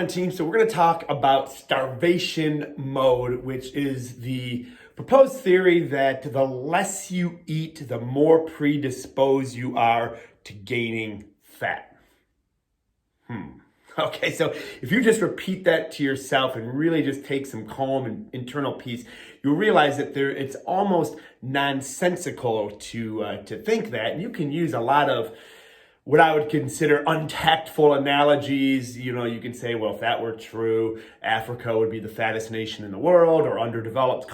Team, so we're going to talk about starvation mode, which is the proposed theory that the less you eat, the more predisposed you are to gaining fat. Okay, so if you just repeat that to yourself and really just take some calm and internal peace, you'll realize that it's almost nonsensical to think that. And you can use a lot of what I would consider untactful analogies. You can say, well, if that were true, Africa would be the fattest nation in the world, or underdeveloped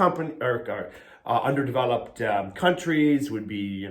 countries would be,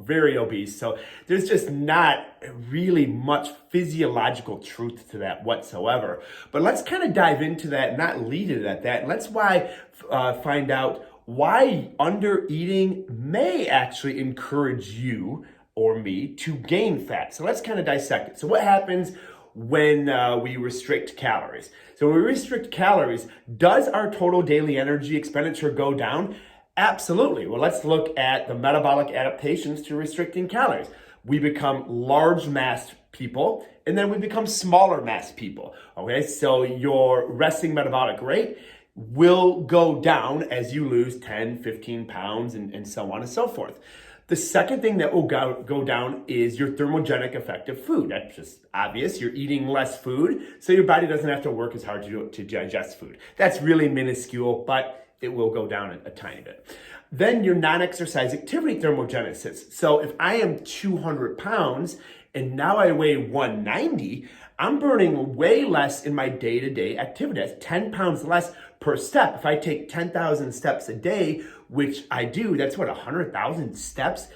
very obese. So there's just not really much physiological truth to that whatsoever. But let's kind of dive into that, not lead it at that. Let's find out why under eating may actually encourage you or me to gain fat. So let's kind of dissect it. So what happens when we restrict calories? So when we restrict calories, does our total daily energy expenditure go down? Absolutely. Well, let's look at the metabolic adaptations to restricting calories. We become large mass people, and then we become smaller mass people. Okay, so your resting metabolic rate will go down as you lose 10, 15 pounds and so on and so forth. The second thing that will go down is your thermogenic effect of food. That's just obvious. You're eating less food, so your body doesn't have to work as hard to digest food. That's really minuscule, but it will go down a tiny bit. Then your non-exercise activity thermogenesis. So if I am 200 pounds and now I weigh 190, I'm burning way less in my day-to-day activity. That's 10 pounds less per step. If I take 10,000 steps a day, which I do, that's 100,000 steps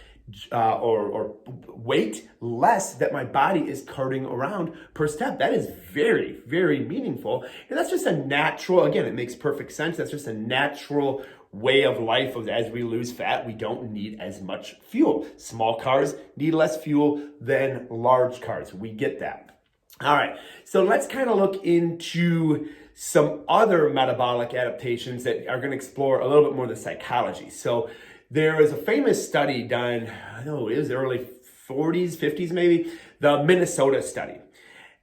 or weight less that my body is carting around per step. That is very, very meaningful. And that's just a natural, again, it makes perfect sense. That's just a natural way of life. As we lose fat, we don't need as much fuel. Small cars need less fuel than large cars. We get that. All right, so let's kind of look into some other metabolic adaptations that are going to explore a little bit more the psychology. So there is a famous study done, I know it was early 40s, 50s maybe, the Minnesota study.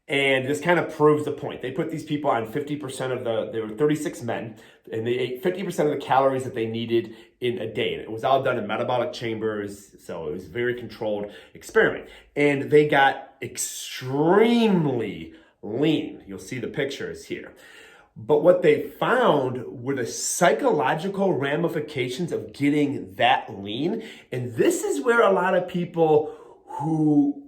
And this kind of proves the point. They put these people on 50% there were 36 men, and they ate 50% of the calories that they needed in a day. And it was all done in metabolic chambers, so it was a very controlled experiment. And they got extremely lean. You'll see the pictures here. But what they found were the psychological ramifications of getting that lean. And this is where a lot of people who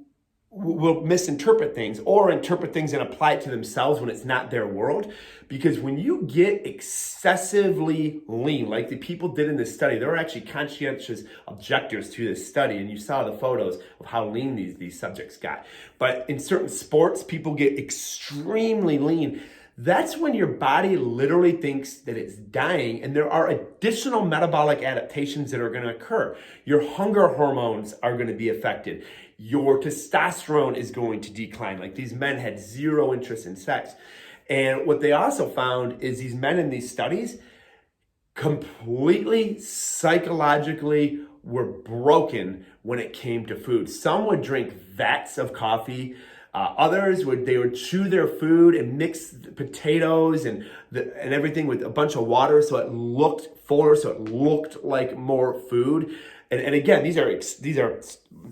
will misinterpret things or interpret things and apply it to themselves when it's not their world. Because when you get excessively lean, like the people did in this study, there were actually conscientious objectors to this study, and you saw the photos of how lean these subjects got. But in certain sports, people get extremely lean. That's when your body literally thinks that it's dying, and there are additional metabolic adaptations that are going to occur. Your hunger hormones are going to be affected. Your testosterone is going to decline. Like, these men had zero interest in sex. And what they also found is these men in these studies completely psychologically were broken when it came to food. Some would drink vats of coffee. Others would chew their food and mix potatoes and everything with a bunch of water so it looked fuller, so it looked like more food. And again, these are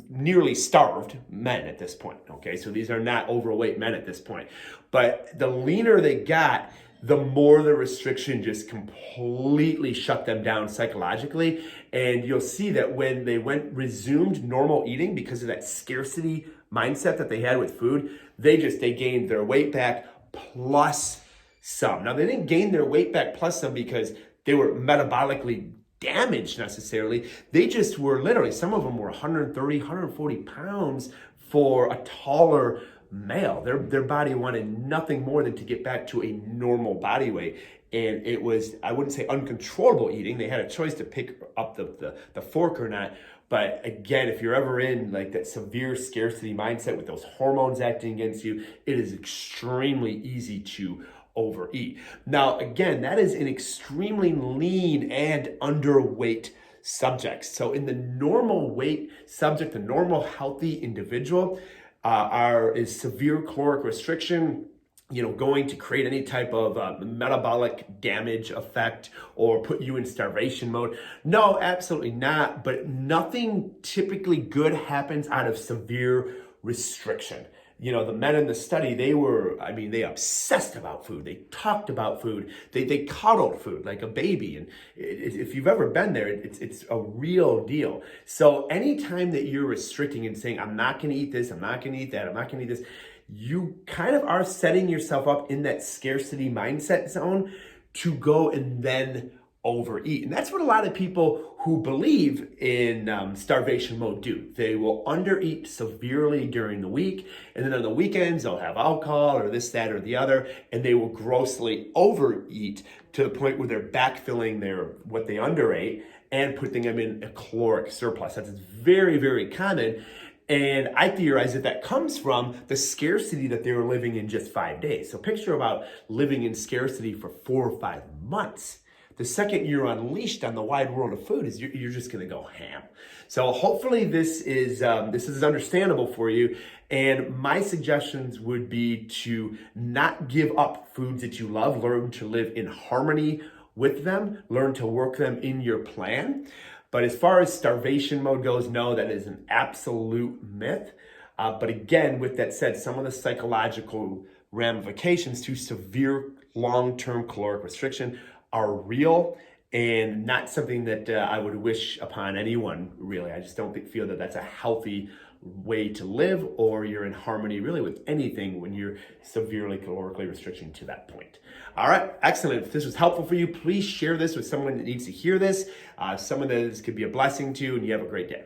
nearly starved men at this point. Okay, so these are not overweight men at this point. But the leaner they got, the more the restriction just completely shut them down psychologically. And you'll see that when they resumed normal eating, because of that scarcity mindset that they had with food, they gained their weight back plus some. Now, they didn't gain their weight back plus some because they were metabolically damaged necessarily. They just were literally, some of them were 130, 140 pounds for a taller male. Their body wanted nothing more than to get back to a normal body weight. And it was, I wouldn't say uncontrollable eating. They had a choice to pick up the fork or not. But again, if you're ever in like that severe scarcity mindset with those hormones acting against you, it is extremely easy to overeat. Now, again, that is an extremely lean and underweight subject. So in the normal weight subject, the normal healthy individual is severe caloric restriction going to create any type of metabolic damage effect or put you in starvation mode. No, absolutely not. But nothing typically good happens out of severe restriction. The men in the study, they obsessed about food. They talked about food. They coddled food like a baby. And if you've ever been there, it's a real deal. So anytime that you're restricting and saying, I'm not going to eat this, I'm not going to eat that, I'm not going to eat this, you kind of are setting yourself up in that scarcity mindset zone to go and then overeat. And that's what a lot of people who believe in starvation mode do. They will undereat severely during the week, and then on the weekends they'll have alcohol or this, that, or the other, and they will grossly overeat to the point where they're backfilling what they underate and putting them in a caloric surplus. That's very, very common. And I theorize that comes from the scarcity that they were living in just 5 days. So picture about living in scarcity for 4 or 5 months. The second you're unleashed on the wide world of food is you're just going to go ham. So hopefully this is understandable for you. And my suggestions would be to not give up foods that you love. Learn to live in harmony with them. Learn to work them in your plan. But as far as starvation mode goes, no, that is an absolute myth. But again, with that said, some of the psychological ramifications to severe long-term caloric restriction are real and not something that I would wish upon anyone, really. I just don't feel that that's a healthy way to live, or you're in harmony really with anything when you're severely calorically restricting to that point. All right, excellent. If this was helpful for you, please share this with someone that needs to hear this. Someone that this could be a blessing to, and you have a great day.